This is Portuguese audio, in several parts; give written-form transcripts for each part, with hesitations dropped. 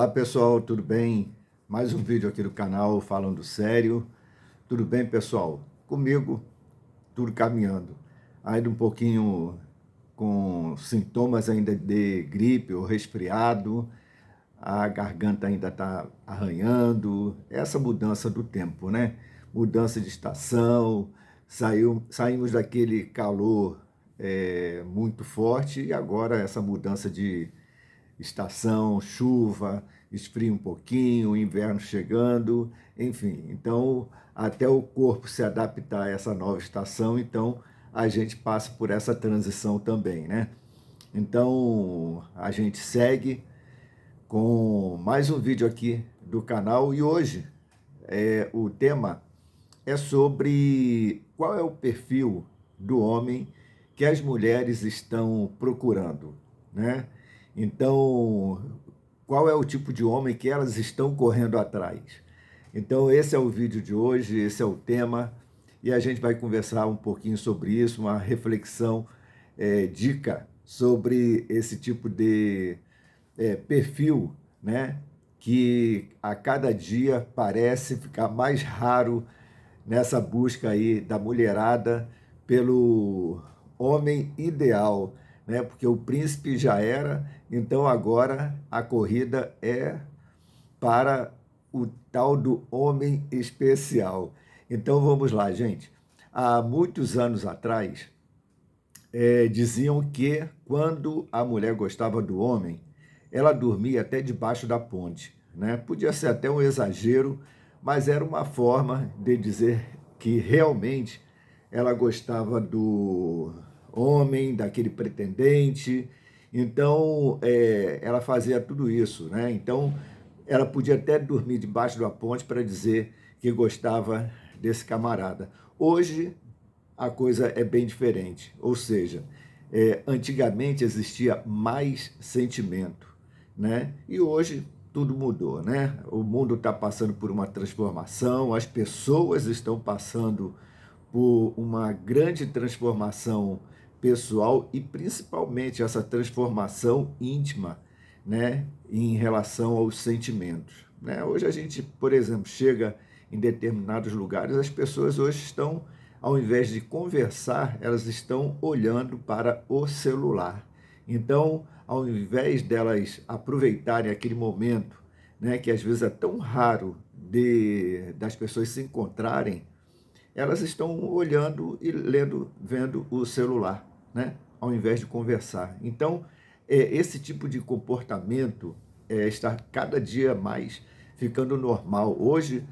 Olá pessoal, tudo bem? Mais um vídeo aqui do canal falando sério. Tudo bem, pessoal? Comigo, tudo caminhando. Ainda um pouquinho com sintomas ainda de gripe ou resfriado, a garganta ainda está arranhando. Essa mudança do tempo, né? Mudança de estação, saímos daquele calor muito forte e agora essa mudança de estação, chuva, esfria um pouquinho, inverno chegando, enfim. Então, até o corpo se adaptar a essa nova estação, então a gente passa por essa transição também, né? Então, a gente segue com mais um vídeo aqui do canal e hoje o tema é sobre qual é o perfil do homem que as mulheres estão procurando, né? Então, qual é o tipo de homem que elas estão correndo atrás? Então, esse é o vídeo de hoje, esse é o tema, e a gente vai conversar um pouquinho sobre isso, uma reflexão, dica sobre esse tipo de perfil, né? Que a cada dia parece ficar mais raro nessa busca aí da mulherada pelo homem ideal, né? Porque o príncipe já era, então agora a corrida é para o tal do homem especial. Então vamos lá, gente. Há muitos anos atrás, diziam que quando a mulher gostava do homem, ela dormia até debaixo da ponte, né? Podia ser até um exagero, mas era uma forma de dizer que realmente ela gostava do homem, daquele pretendente. Então, ela fazia tudo isso, né? Então, ela podia até dormir debaixo da ponte para dizer que gostava desse camarada. Hoje, a coisa é bem diferente. Ou seja, antigamente existia mais sentimento, né? E hoje tudo mudou, né? O mundo está passando por uma transformação, as pessoas estão passando por uma grande transformação pessoal e principalmente essa transformação íntima, né? Em relação aos sentimentos, né? Hoje a gente, por exemplo, chega em determinados lugares, as pessoas hoje estão, ao invés de conversar, elas estão olhando para o celular. Então, ao invés delas aproveitarem aquele momento, né, que às vezes é tão raro das pessoas se encontrarem, elas estão olhando e lendo, vendo o celular, né, ao invés de conversar. Então, esse tipo de comportamento está cada dia mais ficando normal. Hoje,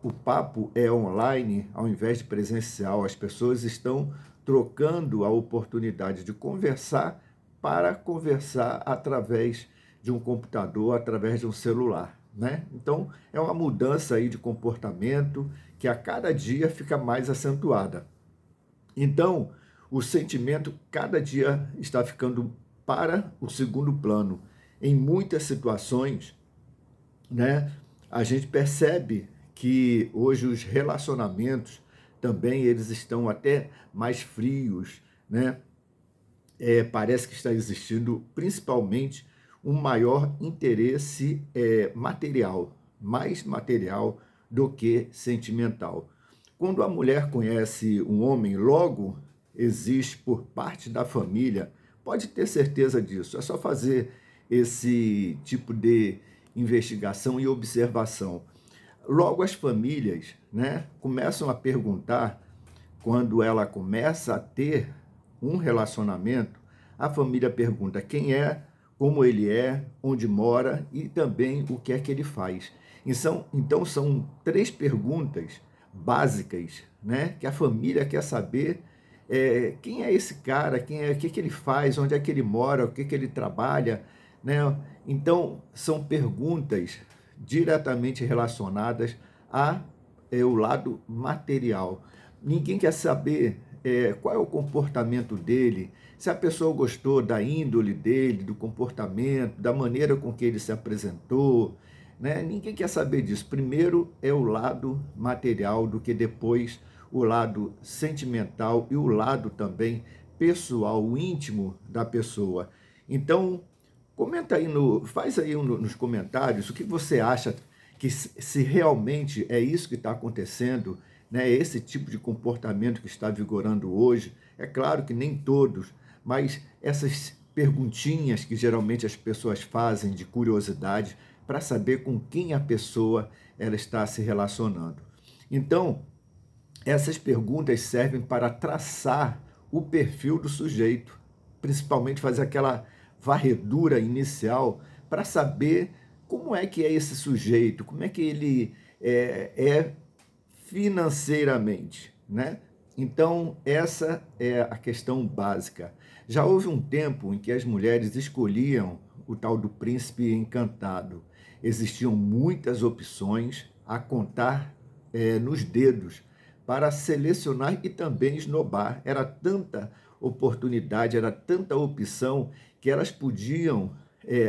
o papo é online ao invés de presencial. As pessoas estão trocando a oportunidade de conversar para conversar através de um computador, através de um celular, né? Então, é uma mudança aí de comportamento que a cada dia fica mais acentuada. Então, o sentimento cada dia está ficando para o segundo plano. Em muitas situações, né, a gente percebe que hoje os relacionamentos também eles estão até mais frios, né? Parece que está existindo principalmente um maior interesse material, mais material do que sentimental. Quando a mulher conhece um homem, logo existe por parte da família, pode ter certeza disso, é só fazer esse tipo de investigação e observação. Logo as famílias, né, começam a perguntar, quando ela começa a ter um relacionamento, a família pergunta quem é, como ele é, onde mora e também o que é que ele faz. Então são três perguntas básicas, né, que a família quer saber quem é esse cara, o que ele faz, onde é que ele mora, o que ele trabalha, né? Então são perguntas diretamente relacionadas a o lado material. Ninguém quer saber qual é o comportamento dele, se a pessoa gostou da índole dele, do comportamento, da maneira com que ele se apresentou, né? Ninguém quer saber disso. Primeiro é o lado material do que depois o lado sentimental e o lado também pessoal, o íntimo da pessoa. Então, Comenta aí faz aí nos comentários o que você acha que se realmente é isso que está acontecendo, né? Esse tipo de comportamento que está vigorando hoje. É claro que nem todos, mas essas perguntinhas que geralmente as pessoas fazem de curiosidade para saber com quem a pessoa ela está se relacionando. Então, essas perguntas servem para traçar o perfil do sujeito, principalmente fazer aquela varredura inicial para saber como é que é esse sujeito, como é que ele é financeiramente, né? Então, essa é a questão básica. Já houve um tempo em que as mulheres escolhiam o tal do príncipe encantado. Existiam muitas opções a contar nos dedos para selecionar e também esnobar. Era tanta oportunidade, era tanta opção que elas podiam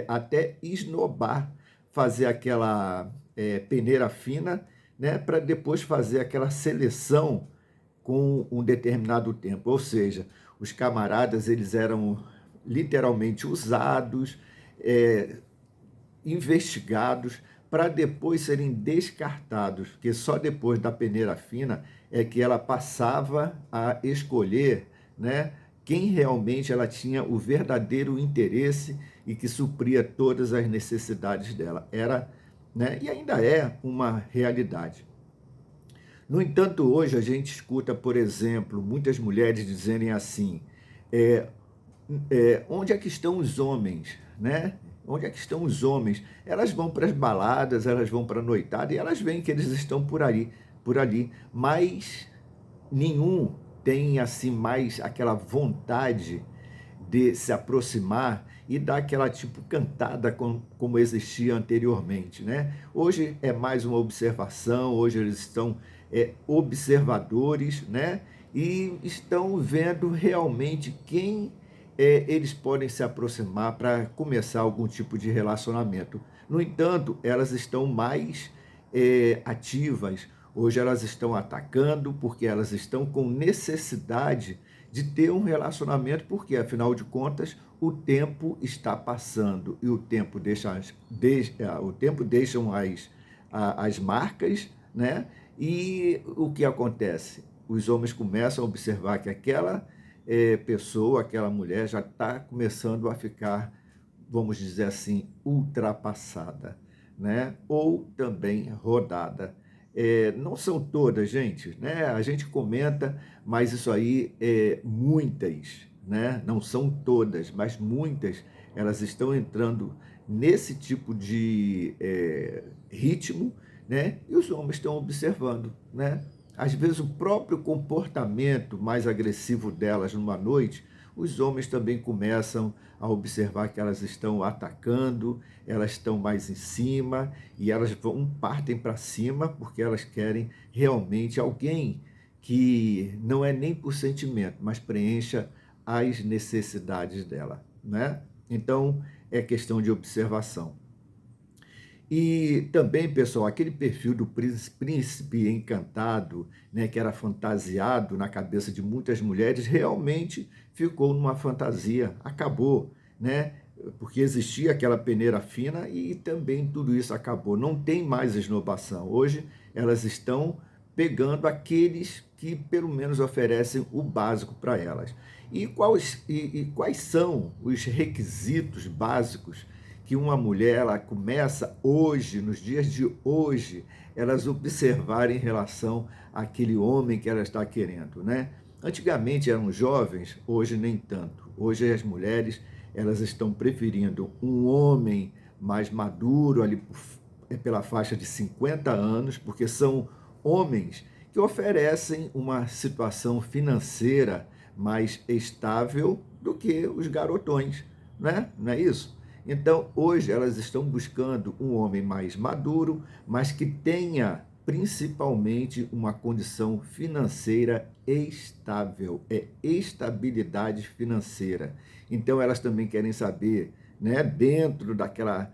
até esnobar, fazer aquela peneira fina, né, para depois fazer aquela seleção com um determinado tempo. Ou seja, os camaradas eles eram literalmente usados, é, investigados para depois serem descartados, porque só depois da peneira fina é que ela passava a escolher, né, quem realmente ela tinha o verdadeiro interesse e que supria todas as necessidades dela. Era, né, e ainda é uma realidade. No entanto, hoje a gente escuta, por exemplo, muitas mulheres dizerem assim: é, onde é que estão os homens, né? Onde é que estão os homens? Elas vão para as baladas, elas vão para a noitada e elas veem que eles estão por ali, mas nenhum tem assim mais aquela vontade de se aproximar e dar aquela tipo cantada como existia anteriormente, né? Hoje é mais uma observação, hoje eles estão observadores, né? E estão vendo realmente quem eles podem se aproximar para começar algum tipo de relacionamento. No entanto, elas estão mais ativas. Hoje elas estão atacando porque elas estão com necessidade de ter um relacionamento, porque afinal de contas o tempo está passando e o tempo deixam as marcas, né? E o que acontece? Os homens começam a observar que aquela pessoa, aquela mulher já está começando a ficar, vamos dizer assim, ultrapassada, né? Ou também rodada. Não são todas, gente, né? A gente comenta, mas isso aí muitas, né? Não são todas, mas muitas, elas estão entrando nesse tipo de ritmo, né? E os homens estão observando, né? Às vezes o próprio comportamento mais agressivo delas numa noite, os homens também começam a observar que elas estão atacando, elas estão mais em cima e elas partem para cima porque elas querem realmente alguém que não é nem por sentimento, mas preencha as necessidades dela, né? Então é questão de observação. E também, pessoal, aquele perfil do príncipe encantado, né, que era fantasiado na cabeça de muitas mulheres, realmente ficou numa fantasia, acabou, né? Porque existia aquela peneira fina e também tudo isso acabou. Não tem mais esnobação. Hoje elas estão pegando aqueles que pelo menos oferecem o básico para elas. E quais são os requisitos básicos que uma mulher ela começa hoje, nos dias de hoje, elas observarem em relação àquele homem que ela está querendo, né? Antigamente eram jovens, hoje nem tanto. Hoje as mulheres elas estão preferindo um homem mais maduro, ali pela faixa de 50 anos, porque são homens que oferecem uma situação financeira mais estável do que os garotões, né? Não é isso? Então, hoje elas estão buscando um homem mais maduro, mas que tenha principalmente uma condição financeira estável, estabilidade financeira. Então, elas também querem saber, né, dentro daquela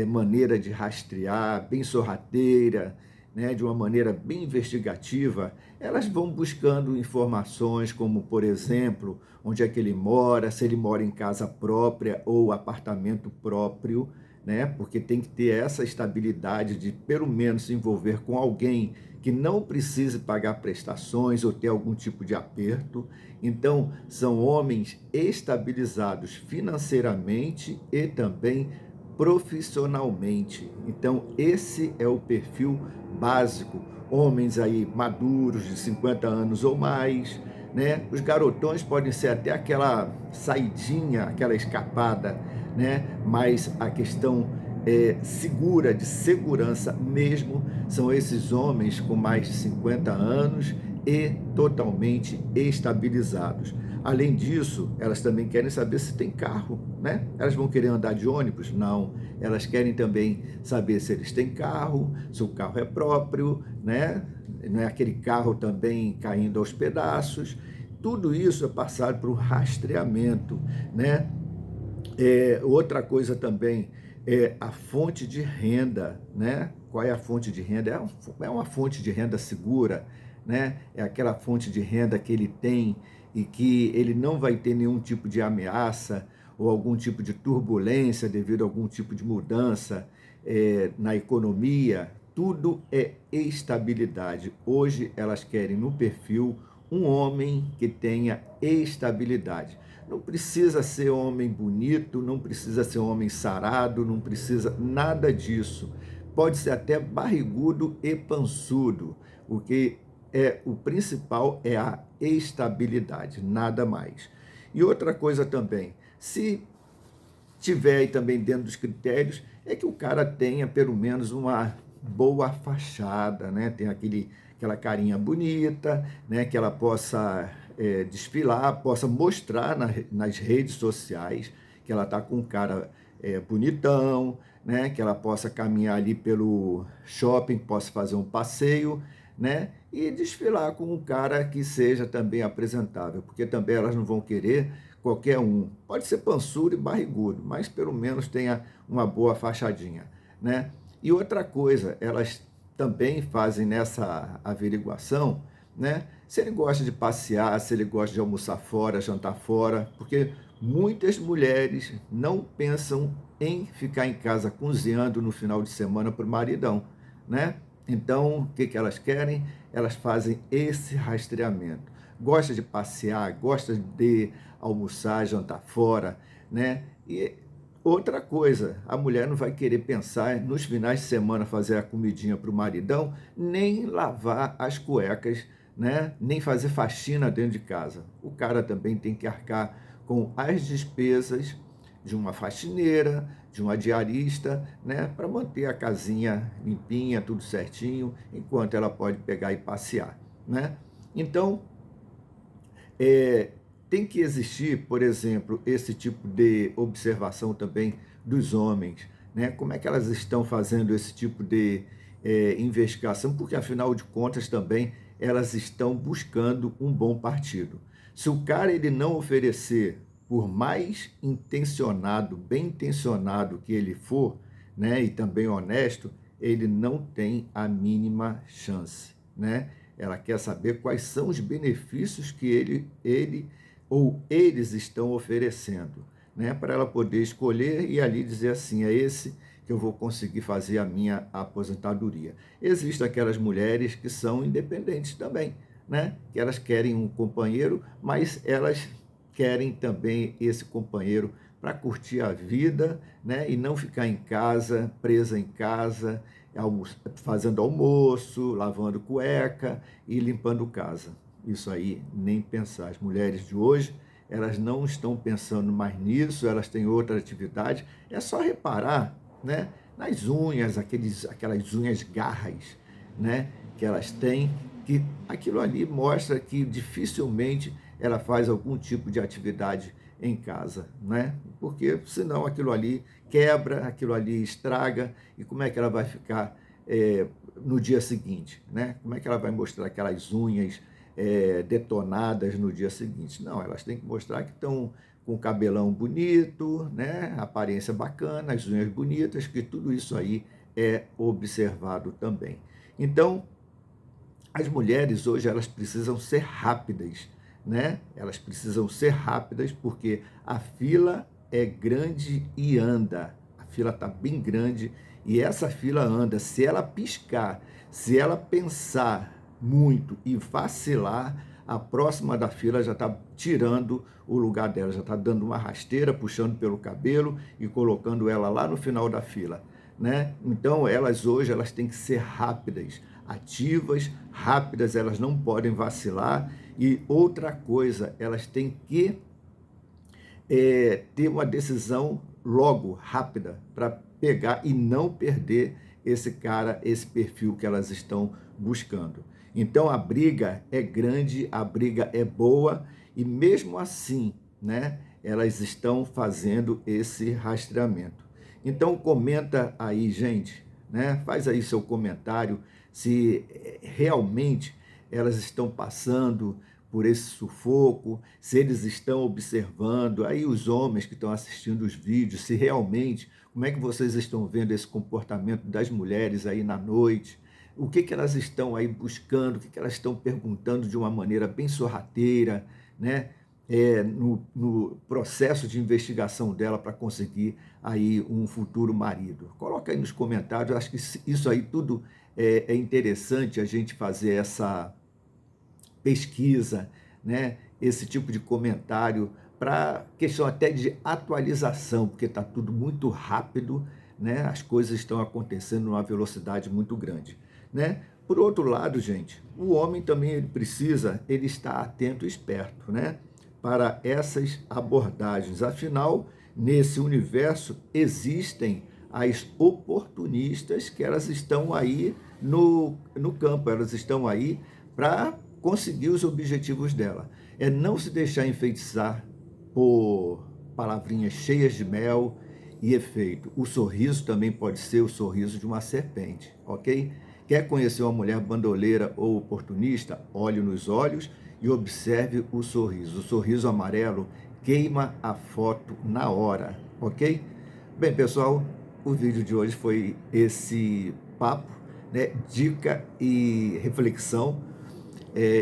maneira de rastrear, bem sorrateira, né, de uma maneira bem investigativa, elas vão buscando informações como, por exemplo, onde é que ele mora, se ele mora em casa própria ou apartamento próprio, né? Porque tem que ter essa estabilidade de pelo menos se envolver com alguém que não precise pagar prestações ou ter algum tipo de aperto. Então, são homens estabilizados financeiramente e também profissionalmente. Então, esse é o perfil básico. Homens aí maduros, de 50 anos ou mais, né? Os garotões podem ser até aquela saidinha, aquela escapada, né? Mas a questão segura, de segurança mesmo, são esses homens com mais de 50 anos e totalmente estabilizados. Além disso, elas também querem saber se tem carro, né? Elas vão querer andar de ônibus? Não. Elas querem também saber se eles têm carro, se o carro é próprio, né? Não é aquele carro também caindo aos pedaços. Tudo isso é passado por um rastreamento, né? Outra coisa também é a fonte de renda, né? Qual é a fonte de renda? É uma fonte de renda segura, né? É aquela fonte de renda que ele tem e que ele não vai ter nenhum tipo de ameaça ou algum tipo de turbulência devido a algum tipo de mudança na economia. Tudo é estabilidade. Hoje elas querem no perfil um homem que tenha estabilidade. Não precisa ser homem bonito, não precisa ser homem sarado, não precisa nada disso. Pode ser até barrigudo e pançudo. O que é o principal é a estabilidade, nada mais. E outra coisa também, se tiver aí também dentro dos critérios, é que o cara tenha pelo menos uma boa fachada, né? Tem aquela carinha bonita, né? Que ela possa desfilar, possa mostrar nas redes sociais que ela está com um cara bonitão, né? Que ela possa caminhar ali pelo shopping, possa fazer um passeio, né? E desfilar com um cara que seja também apresentável, porque também elas não vão querer qualquer um. Pode ser pançudo e barrigudo, mas pelo menos tenha uma boa fachadinha, né? E outra coisa, elas também fazem nessa averiguação, né? Se ele gosta de passear, se ele gosta de almoçar fora, jantar fora, porque muitas mulheres não pensam em ficar em casa cozinhando no final de semana para o maridão, né? Então, o que que elas querem? Elas fazem esse rastreamento. Gosta de passear, gosta de almoçar, jantar fora, né? E outra coisa, a mulher não vai querer pensar nos finais de semana fazer a comidinha para o maridão, nem lavar as cuecas, né? Nem fazer faxina dentro de casa. O cara também tem que arcar com as despesas de uma faxineira, de uma diarista, né, para manter a casinha limpinha, tudo certinho, enquanto ela pode pegar e passear, né? Então, é, tem que existir, por exemplo, esse tipo de observação também dos homens, né? Como é que elas estão fazendo esse tipo de investigação? Porque, afinal de contas, também elas estão buscando um bom partido. Se o cara ele não oferecer, por mais intencionado, bem intencionado que ele for, né, e também honesto, ele não tem a mínima chance, né? Ela quer saber quais são os benefícios que ele ou eles estão oferecendo, né? Para ela poder escolher e ali dizer assim, é esse que eu vou conseguir fazer a minha aposentadoria. Existem aquelas mulheres que são independentes também, né? Que elas querem um companheiro, mas elas querem também esse companheiro para curtir a vida, né? E não ficar em casa, presa em casa, fazendo almoço, lavando cueca e limpando casa. Isso aí, nem pensar. As mulheres de hoje, elas não estão pensando mais nisso, elas têm outra atividade. É só reparar, né, nas unhas, aquelas unhas garras, né, que elas têm, que aquilo ali mostra que dificilmente ela faz algum tipo de atividade em casa, né? Porque senão aquilo ali quebra, aquilo ali estraga, e como é que ela vai ficar no dia seguinte, né? Como é que ela vai mostrar aquelas unhas detonadas no dia seguinte? Não, elas têm que mostrar que estão com o cabelão bonito, né? Aparência bacana, as unhas bonitas, que tudo isso aí é observado também. Então, as mulheres hoje, elas precisam ser rápidas, né? Elas precisam ser rápidas porque a fila é grande e anda. A fila está bem grande e essa fila anda. Se ela piscar, se ela pensar muito e vacilar, a próxima da fila já está tirando o lugar dela, já está dando uma rasteira, puxando pelo cabelo e colocando ela lá no final da fila, né? Então, elas hoje, elas têm que ser rápidas, ativas, rápidas, elas não podem vacilar. E outra coisa, elas têm que ter uma decisão logo, rápida, para pegar e não perder esse cara, esse perfil que elas estão buscando. Então a briga é grande, a briga é boa e mesmo assim, né, elas estão fazendo esse rastreamento. Então comenta aí, gente, né? Faz aí seu comentário se realmente elas estão passando por esse sufoco, se eles estão observando, aí os homens que estão assistindo os vídeos, se realmente, como é que vocês estão vendo esse comportamento das mulheres aí na noite, o que que elas estão aí buscando, o que que elas estão perguntando de uma maneira bem sorrateira, né? No processo de investigação dela para conseguir aí um futuro marido. Coloca aí nos comentários, eu acho que isso aí tudo é interessante a gente fazer essa pesquisa, né? Esse tipo de comentário para questão até de atualização, porque está tudo muito rápido, né? As coisas estão acontecendo numa velocidade muito grande, né? Por outro lado, gente, o homem também ele estar atento e esperto, né? Para essas abordagens. Afinal, nesse universo existem as oportunistas que elas estão aí no campo, elas estão aí para conseguir os objetivos dela. É não se deixar enfeitiçar por palavrinhas cheias de mel e efeito. O sorriso também pode ser o sorriso de uma serpente, ok? Quer conhecer uma mulher bandoleira ou oportunista? Olhe nos olhos e observe o sorriso. O sorriso amarelo queima a foto na hora, ok? Bem, pessoal, o vídeo de hoje foi esse papo, né? Dica e reflexão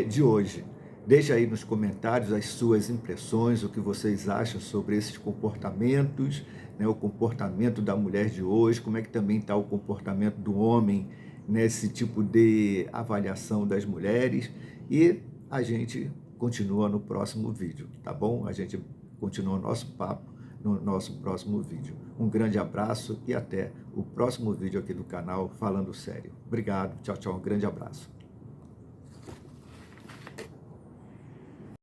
de hoje. Deixa aí nos comentários as suas impressões, o que vocês acham sobre esses comportamentos, né, o comportamento da mulher de hoje, como é que também está o comportamento do homem nesse tipo de avaliação das mulheres. E a gente continua no próximo vídeo, tá bom? A gente continua o nosso papo no nosso próximo vídeo. Um grande abraço e até o próximo vídeo aqui do canal Falando Sério. Obrigado, tchau, tchau, um grande abraço.